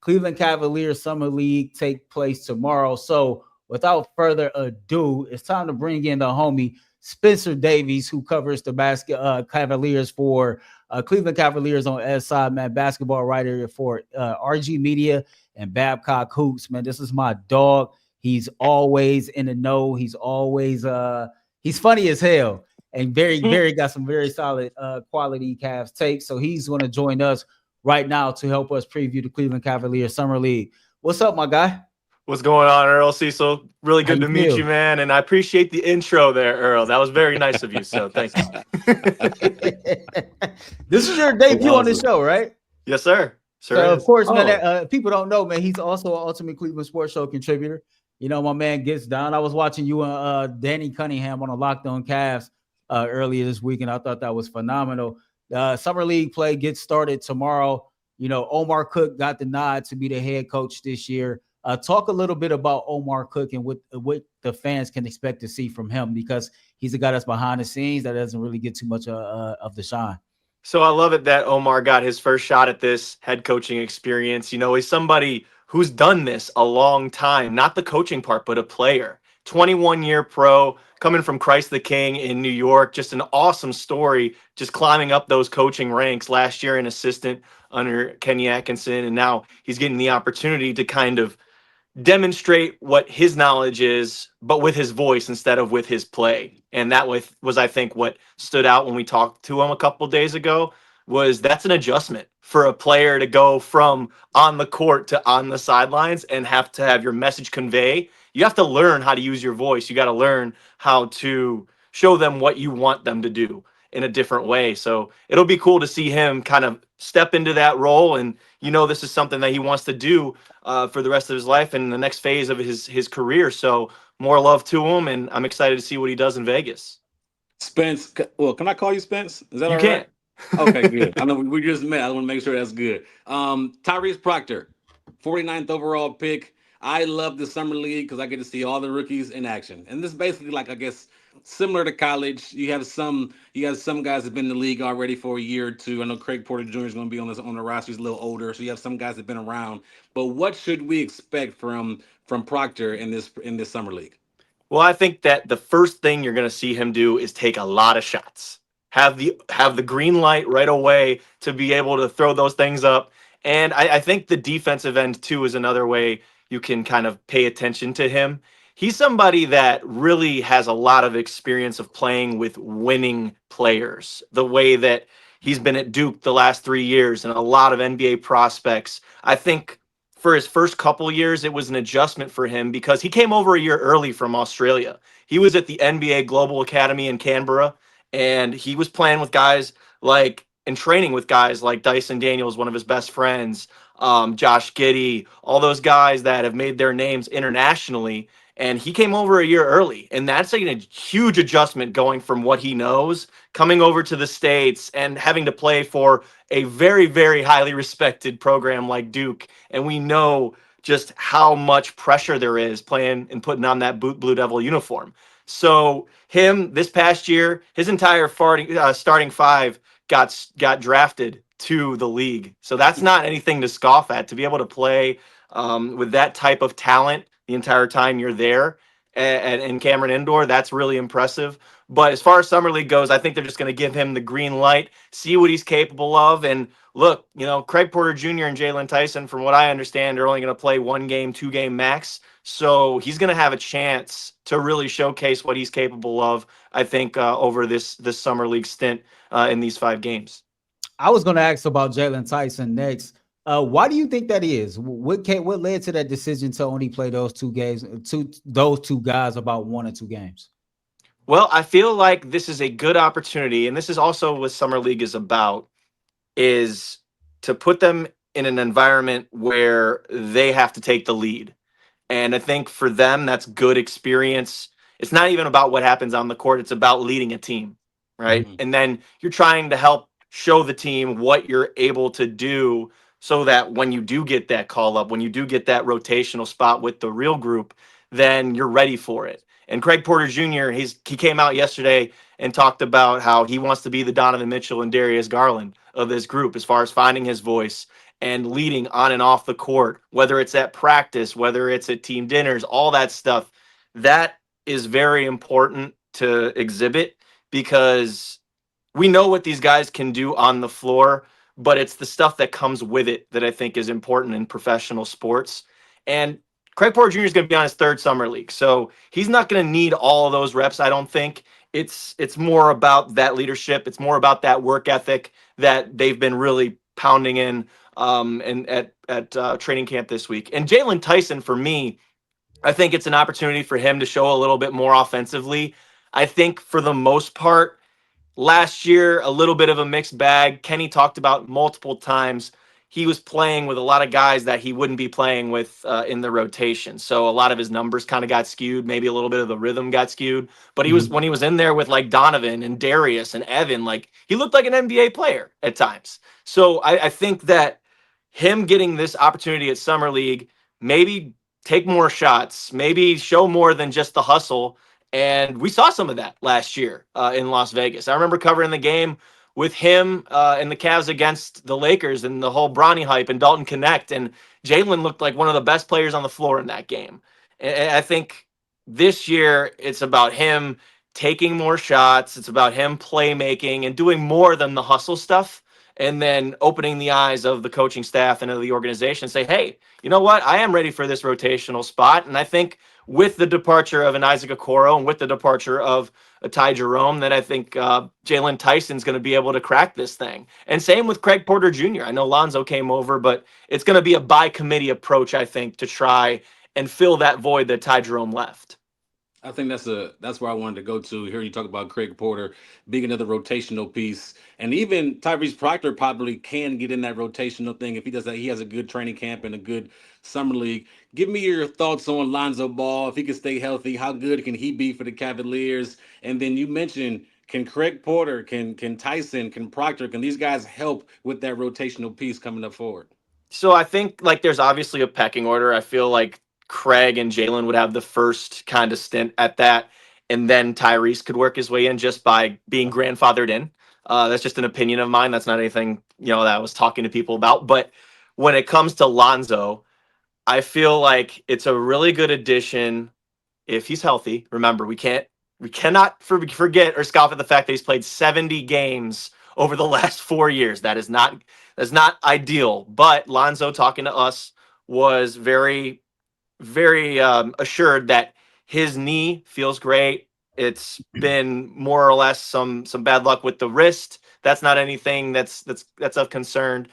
Cleveland Cavaliers Summer League take place tomorrow. So without further ado, it's time to bring in the homie Spencer Davies, who covers the Cavaliers for Cleveland Cavaliers on SI, man, basketball writer for RG Media and Babcock Hoops. Man, this is my dog. He's always in the know. He's always he's funny as hell and very got some very solid quality Cavs takes. So he's going to join us right now to help us preview the Cleveland Cavaliers Summer League. What's up, my guy? What's going on, Earl Cecil? Really good to meet you, man. And I appreciate the intro there, Earl. That was very nice of you. So thanks. This is your debut on the show, right? Yes, sir. So, of course, man, people don't know, man, he's also an Ultimate Cleveland Sports Show contributor. You know, my man gets down. I was watching you and Danny Cunningham on a Locked On Cavs earlier this week, and I thought that was phenomenal. Summer League play gets started tomorrow. You know, Omar Cook got the nod to be the head coach this year. Talk a little bit about Omar Cook and what the fans can expect to see from him, because he's a guy that's behind the scenes that doesn't really get too much of the shine. So I love it that Omar got his first shot at this head coaching experience. You know, he's somebody who's done this a long time, not the coaching part, but a player. 21-year pro, coming from Christ the King in New York. Just an awesome story, just climbing up those coaching ranks. Last year an assistant under Kenny Atkinson, and now he's getting the opportunity to kind of demonstrate what his knowledge is, but with his voice instead of with his play. And that was, I think, what stood out when we talked to him a couple of days ago, was that's an adjustment for a player to go from on the court to on the sidelines and have to have your message convey. You have to learn how to use your voice. You got to learn how to show them what you want them to do in a different way. So it'll be cool to see him kind of step into that role. And, you know, this is something that he wants to do for the rest of his life and the next phase of his career. So more love to him. And I'm excited to see what he does in Vegas. Spence, well, can I call you Spence? Is that you all can. Right? Okay, good. I know we just met. I want to make sure that's good. Tyrese Proctor, 49th overall pick. I love the Summer League because I get to see all the rookies in action. And this is basically like, I guess, similar to college. You have some guys that have been in the league already for a year or two. I know Craig Porter Jr. is going to be on the roster. He's a little older, so you have some guys that have been around. But what should we expect from Proctor in this Summer League? Well, I think that the first thing you're going to see him do is take a lot of shots. Have the green light right away to be able to throw those things up. And I think the defensive end, too, is another way you can kind of pay attention to him. He's somebody that really has a lot of experience of playing with winning players, the way that he's been at Duke the last 3 years and a lot of NBA prospects. I think for his first couple years, it was an adjustment for him because he came over a year early from Australia. He was at the NBA Global Academy in Canberra, and he was playing with guys like and training with guys like Dyson Daniels, one of his best friends, Josh Giddey, all those guys that have made their names internationally. And he came over a year early, and that's a huge adjustment going from what he knows, coming over to the States and having to play for a very, very highly respected program like Duke. And we know just how much pressure there is playing and putting on that Blue Devil uniform. So him this past year, his entire starting five got drafted to the league. So that's not anything to scoff at, to be able to play with that type of talent the entire time you're there in Cameron Indoor. That's really impressive. But as far as Summer League goes, I think they're just going to give him the green light, see what he's capable of. And look, you know, Craig Porter Jr. and Jalen Tyson, from what I understand, are only going to play 1 game, 2 game max. So he's going to have a chance to really showcase what he's capable of, I think, over this Summer League stint in these 5 games. I was going to ask about Jalen Tyson next. Why do you think that is? What led to that decision to only play those 2 games, those two guys about 1 or 2 games? Well, I feel like this is a good opportunity, and this is also what Summer League is about, is to put them in an environment where they have to take the lead. And I think for them, that's good experience. It's not even about what happens on the court. It's about leading a team, right? Mm-hmm. And then you're trying to help show the team what you're able to do so that when you do get that call up, when you do get that rotational spot with the real group, then you're ready for it. And Craig Porter Jr., he came out yesterday and talked about how he wants to be the Donovan Mitchell and Darius Garland of this group as far as finding his voice and leading on and off the court, whether it's at practice, whether it's at team dinners, all that stuff. That is very important to exhibit because we know what these guys can do on the floor, but it's the stuff that comes with it that I think is important in professional sports. And Craig Porter Jr. is going to be on his third summer league, so he's not going to need all of those reps, I don't think. It's more about that leadership. It's more about that work ethic that they've been really pounding in and at training camp this week. And Jalen Tyson, for me, I think it's an opportunity for him to show a little bit more offensively. I think for the most part, last year, a little bit of a mixed bag. Kenny talked about multiple times he was playing with a lot of guys that he wouldn't be playing with in the rotation. So a lot of his numbers kind of got skewed. Maybe a little bit of the rhythm got skewed. But he was when he was in there with like Donovan and Darius and Evan, like he looked like an NBA player at times. So I think that him getting this opportunity at Summer League, maybe take more shots, maybe show more than just the hustle. And we saw some of that last year in Las Vegas. I remember covering the game with him and the Cavs against the Lakers and the whole Bronny hype and Dalton Connect. And Jalen looked like one of the best players on the floor in that game. And I think this year it's about him taking more shots. It's about him playmaking and doing more than the hustle stuff. And then opening the eyes of the coaching staff and of the organization and say, hey, you know what? I am ready for this rotational spot. And I think with the departure of an Isaac Okoro and with the departure of a Ty Jerome, that I think Jalen Tyson's going to be able to crack this thing. And same with Craig Porter Jr. I know Lonzo came over, but it's going to be a by committee approach, I think, to try and fill that void that Ty Jerome left. I think that's where I wanted to go to. Here you talk about Craig Porter being another rotational piece, and even Tyrese Proctor probably can get in that rotational thing if he does that. He has a good training camp and a good summer league. Give me your thoughts on Lonzo Ball. If he can stay healthy, how good can he be for the Cavaliers? And then you mentioned, can Craig Porter, can Tyson, can Proctor, can these guys help with that rotational piece coming up forward? So I think like there's obviously a pecking order. I feel like Craig and Jalen would have the first kind of stint at that, and then Tyrese could work his way in just by being grandfathered in. That's just an opinion of mine. That's not anything, that I was talking to people about. But when it comes to Lonzo, I feel like it's a really good addition if he's healthy. Remember, we cannot forget or scoff at the fact that he's played 70 games over the last 4 years. That's not ideal. But Lonzo, talking to us, was very assured that his knee feels great. It's been more or less some bad luck with the wrist. That's not anything that's of concern.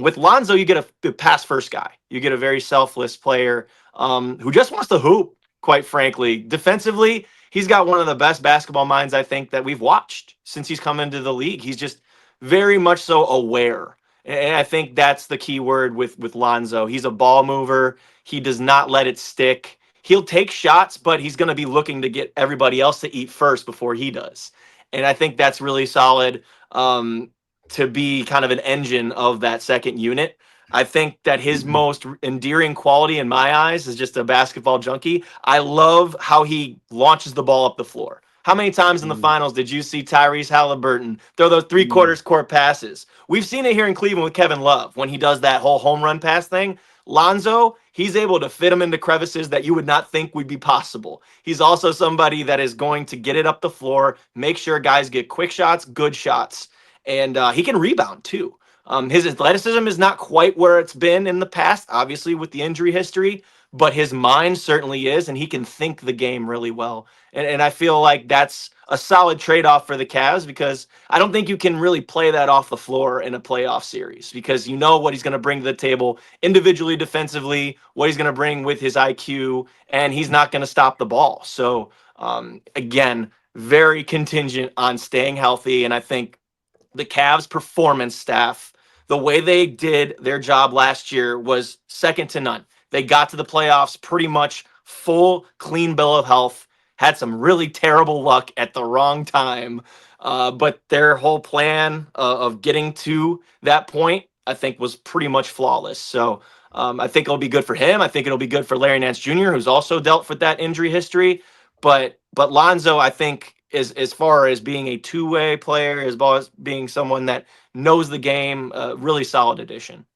With Lonzo, you get a pass first guy. You get a very selfless player who just wants to hoop, quite frankly. Defensively, he's got one of the best basketball minds I think that we've watched since he's come into the league. He's just very much so aware. And I think that's the key word with Lonzo. He's a ball mover. He does not let it stick. He'll take shots, but he's going to be looking to get everybody else to eat first before he does. And I think that's really solid to be kind of an engine of that second unit. I think that his most endearing quality in my eyes is just a basketball junkie. I love how he launches the ball up the floor. How many times in the finals did you see Tyrese Halliburton throw those three-quarters court passes? We've seen it here in Cleveland with Kevin Love when he does that whole home run pass thing. Lonzo, he's able to fit him into crevices that you would not think would be possible. He's also somebody that is going to get it up the floor, make sure guys get quick shots, good shots, and he can rebound too. His athleticism is not quite where it's been in the past, obviously with the injury history, but his mind certainly is, and he can think the game really well. And I feel like that's a solid trade-off for the Cavs because I don't think you can really play that off the floor in a playoff series because you know what he's going to bring to the table individually, defensively, what he's going to bring with his IQ, and he's not going to stop the ball. So, again, very contingent on staying healthy, and I think the Cavs performance staff, the way they did their job last year was second to none. They got to the playoffs pretty much full, clean bill of health, had some really terrible luck at the wrong time. But their whole plan of getting to that point, I think, was pretty much flawless. So I think it'll be good for him. I think it'll be good for Larry Nance Jr., who's also dealt with that injury history. But Lonzo, I think, is as far as being a two-way player, as far as being someone that knows the game, really solid addition.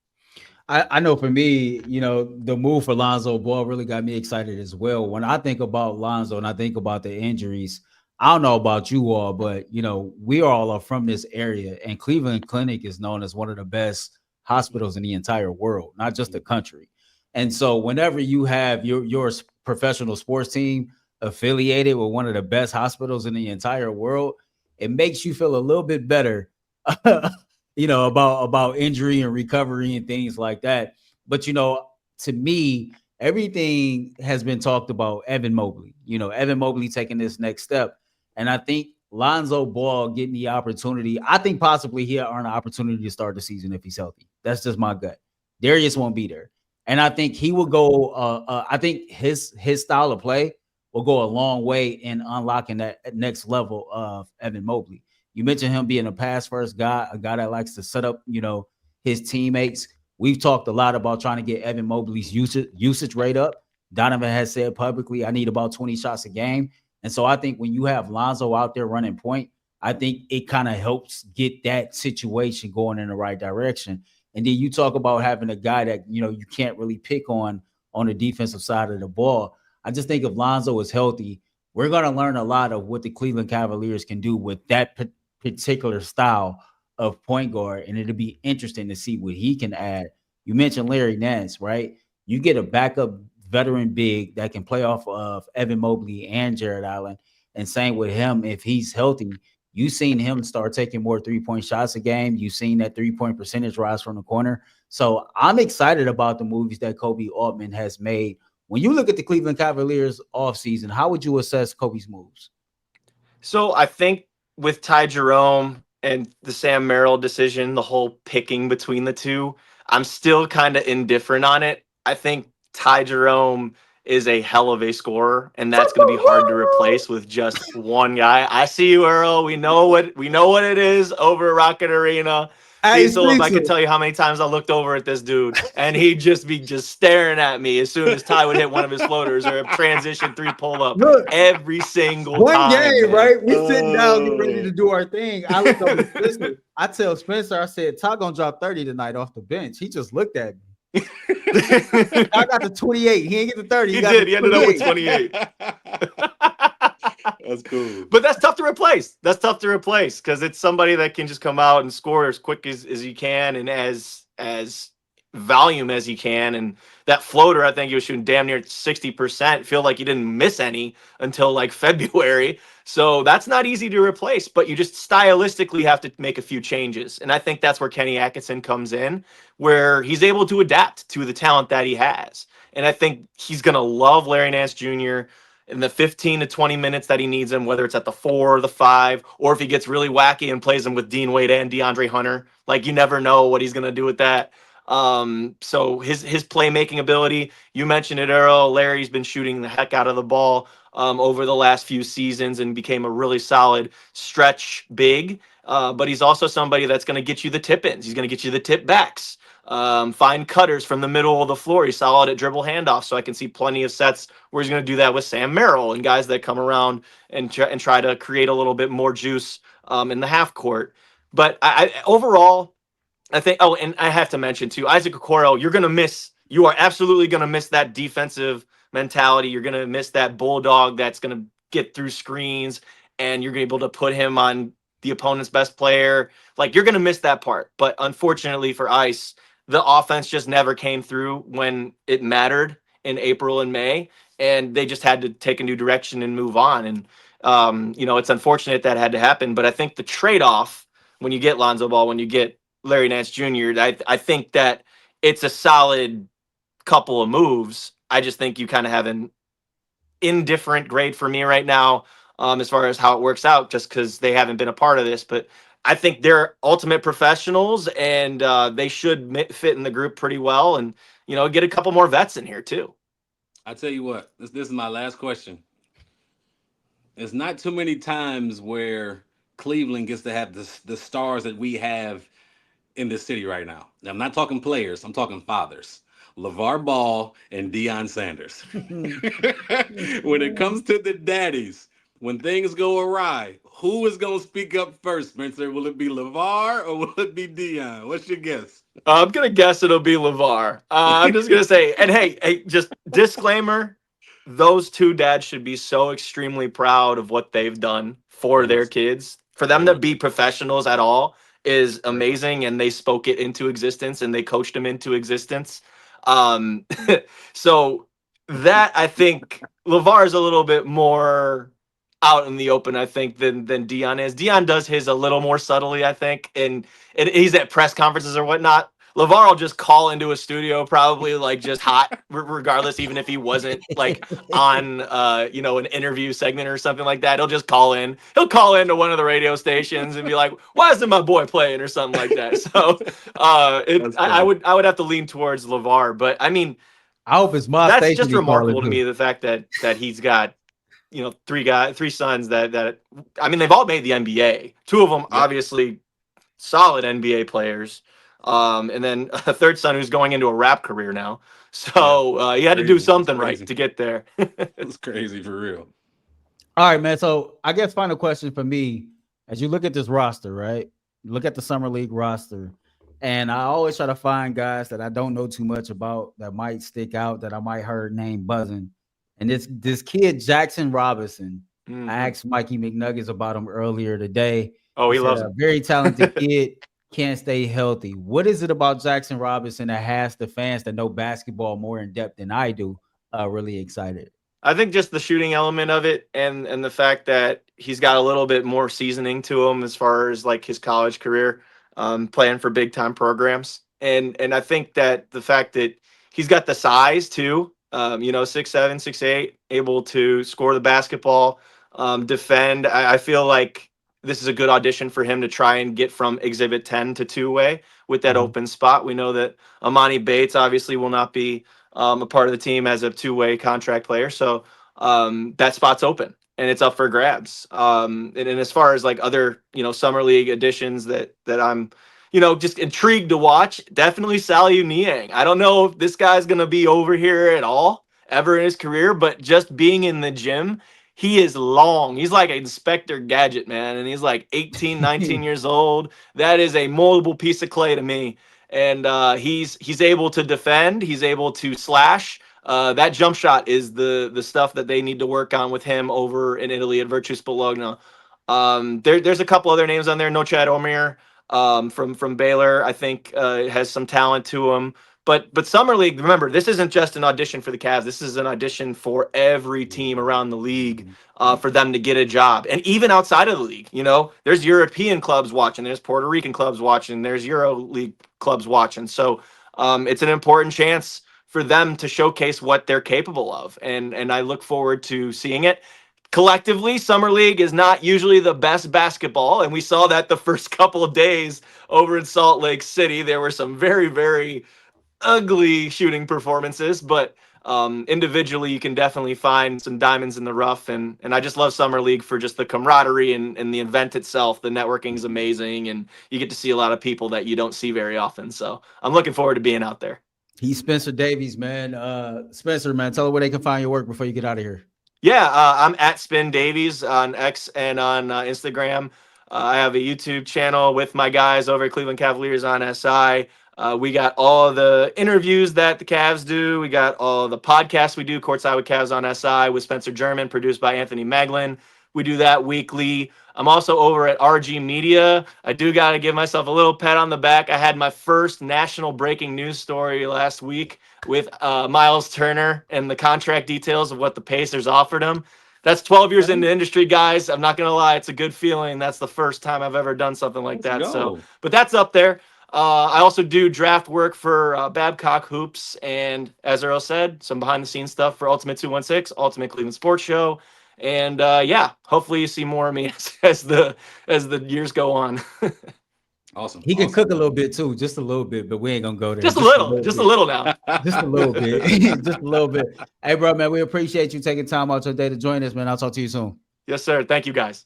I know for me, the move for Lonzo Ball really got me excited as well. When I think about Lonzo and I think about the injuries, I don't know about you all, but we all are from this area, and Cleveland Clinic is known as one of the best hospitals in the entire world, not just the country. And so, whenever you have your professional sports team affiliated with one of the best hospitals in the entire world, it makes you feel a little bit better about injury and recovery and things like that. But to me, everything has been talked about Evan Mobley. Evan Mobley taking this next step, and I think Lonzo Ball getting the opportunity. I think possibly he'll earn an opportunity to start the season if he's healthy. That's just my gut. Darius won't be there, and I think he will go. I think his style of play will go a long way in unlocking that next level of Evan Mobley. You mentioned him being a pass first guy, a guy that likes to set up, his teammates. We've talked a lot about trying to get Evan Mobley's usage rate up. Donovan has said publicly, I need about 20 shots a game. And so I think when you have Lonzo out there running point, I think it kind of helps get that situation going in the right direction. And then you talk about having a guy that, you can't really pick on the defensive side of the ball. I just think if Lonzo is healthy, we're going to learn a lot of what the Cleveland Cavaliers can do with that particular style of point guard, and it'll be interesting to see what he can add. You mentioned Larry Nance, right? You get a backup veteran big that can play off of Evan Mobley and Jared Allen, and same with him if he's healthy. You've seen him start taking more 3-point shots a game. You've seen that 3-point percentage rise from the corner. So I'm excited about the moves that Kobe Altman has made. When you look at the Cleveland Cavaliers offseason, how would you assess Kobe's moves? So I think with Ty Jerome and the Sam Merrill decision, the whole picking between the two, I'm still kind of indifferent on it. I think Ty Jerome is a hell of a scorer, and that's going to be hard to replace with just one guy. I see you, Earl. We know what it is over at Rocket Arena. Cecil, if I could tell you how many times I looked over at this dude, and he'd just be staring at me as soon as Ty would hit one of his floaters or a transition 3 pull-up every single time. One game, right? We sitting down, getting ready to do our thing. I looked over at Spencer. I tell Spencer, I said, Ty gonna drop 30 tonight off the bench. He just looked at me. I got the 28. He ain't get the 30. He did. He ended up with 28. That's cool. But that's tough to replace. Because it's somebody that can just come out and score as quick as he can and as volume as he can. And that floater, I think he was shooting damn near 60%. Feel like he didn't miss any until like February. So that's not easy to replace, but you just stylistically have to make a few changes. And I think that's where Kenny Atkinson comes in, where he's able to adapt to the talent that he has. And I think he's going to love Larry Nance Jr. in the 15 to 20 minutes that he needs him, whether it's at the 4 or the 5, or if he gets really wacky and plays him with Dean Wade and DeAndre Hunter. Like, you never know what he's going to do with that. So his playmaking ability, you mentioned it, Earl. Larry's been shooting the heck out of the ball over the last few seasons and became a really solid stretch big. But he's also somebody that's going to get you the tip-ins. He's going to get you the tip-backs. Find cutters from the middle of the floor. He's solid at dribble handoffs, so I can see plenty of sets where he's going to do that with Sam Merrill and guys that come around and try to create a little bit more juice in the half court. But overall, I think, and I have to mention too, Isaac Okoro, you are absolutely going to miss that defensive mentality. You're going to miss that bulldog that's going to get through screens, and you're going to be able to put him on the opponent's best player. Like, you're going to miss that part. But unfortunately for Ice, the offense just never came through when it mattered in April and May, and they just had to take a new direction and move on. And, it's unfortunate that had to happen, but I think the trade-off when you get Lonzo Ball, when you get Larry Nance Jr., I think that it's a solid couple of moves. I just think you kind of have an indifferent grade for me right now as far as how it works out, just because they haven't been a part of this. But I think they're ultimate professionals, and they should fit in the group pretty well, and get a couple more vets in here too. I tell you what, this is my last question. There's not too many times where Cleveland gets to have the stars that we have in this city right now. Now, I'm not talking players, I'm talking fathers. LeVar Ball and Deion Sanders. When it comes to the daddies, when things go awry, who is going to speak up first, Spencer? Will it be LeVar or will it be Dion? What's your guess? I'm gonna guess it'll be LeVar. I'm just gonna say, and hey, just disclaimer: those two dads should be so extremely proud of what they've done for their kids. For them to be professionals at all is amazing, and they spoke it into existence and they coached them into existence. So that I think LeVar is a little bit more out in the open, I think, than Dion is. Dion does his a little more subtly, I think, and he's at press conferences or whatnot. LeVar will just call into a studio, probably like just hot, regardless, even if he wasn't like on, an interview segment or something like that. He'll just call in. He'll call into one of the radio stations and be like, "Why isn't my boy playing?" or something like that. So, I would have to lean towards LeVar, but I mean, I hope it's my that's station just he remarkable calling to me. The fact that he's got, three sons that I mean, they've all made the NBA. Two of them obviously solid NBA players. And then a third son who's going into a rap career now. So he had to do something right to get there. It's crazy for real. All right, man. So I guess final question for me, as you look at this roster, right? Look at the summer league roster. And I always try to find guys that I don't know too much about that might stick out, that I might heard name buzzing. And this kid, Jackson Robinson, I asked Mikey McNuggets about him earlier today. Oh, he loves a very talented kid, can't stay healthy. What is it about Jackson Robinson that has the fans that know basketball more in depth than I do really excited? I think just the shooting element of it and the fact that he's got a little bit more seasoning to him as far as like his college career, playing for big time programs. And I think that the fact that he's got the size too, 6'7", 6'8", able to score the basketball, defend. I feel like this is a good audition for him to try and get from Exhibit 10 to two-way with that open spot. We know that Amani Bates obviously will not be a part of the team as a two-way contract player. So that spot's open and it's up for grabs. And as far as like other, summer league additions that I'm, just intrigued to watch, definitely Saliu Niang. I don't know if this guy's going to be over here at all ever in his career, but just being in the gym, he is long. He's like an Inspector Gadget, man. And he's like 18, 19 years old. That is a moldable piece of clay to me. And he's able to defend. He's able to slash. That jump shot is the stuff that they need to work on with him over in Italy at Virtus Bologna. There's a couple other names on there. Nochad Omar from Baylor, I think has some talent to him. But Summer League, remember, this isn't just an audition for the Cavs. This is an audition for every team around the league for them to get a job. And even outside of the league, there's European clubs watching. There's Puerto Rican clubs watching. There's Euro League clubs watching. So it's an important chance for them to showcase what they're capable of. And I look forward to seeing it. Collectively, Summer League is not usually the best basketball. And we saw that the first couple of days over in Salt Lake City. There were some very, very ugly shooting performances, but individually you can definitely find some diamonds in the rough, and I just love Summer League for just the camaraderie and the event itself. The networking is amazing, and you get to see a lot of people that you don't see very often, so I'm looking forward to being out there. He's Spencer Davies, man. Spencer, man, tell her where they can find your work before you get out of here. Yeah, I'm at Spin Davies on X and on Instagram. I have a YouTube channel with my guys over at Cleveland Cavaliers on SI. We got all the interviews that the Cavs do. We got all the podcasts we do, Courtside with Cavs on SI with Spencer German, produced by Anthony Maglin. We do that weekly. I'm also over at RG Media. I do got to give myself a little pat on the back. I had my first national breaking news story last week with Miles Turner and the contract details of what the Pacers offered him. That's 12 years in the industry, guys. I'm not going to lie. It's a good feeling. That's the first time I've ever done something like that. So, but that's up there. I also do draft work for Babcock Hoops, and as Earl said, some behind-the-scenes stuff for Ultimate 216, Ultimate Cleveland Sports Show, and hopefully you see more of me as the years go on. Awesome. He can cook a little bit too, just a little bit, but we ain't gonna go there. Just a little now. Just a little bit, just a little bit. Hey, bro, man, we appreciate you taking time out your day to join us, man. I'll talk to you soon. Yes, sir. Thank you, guys.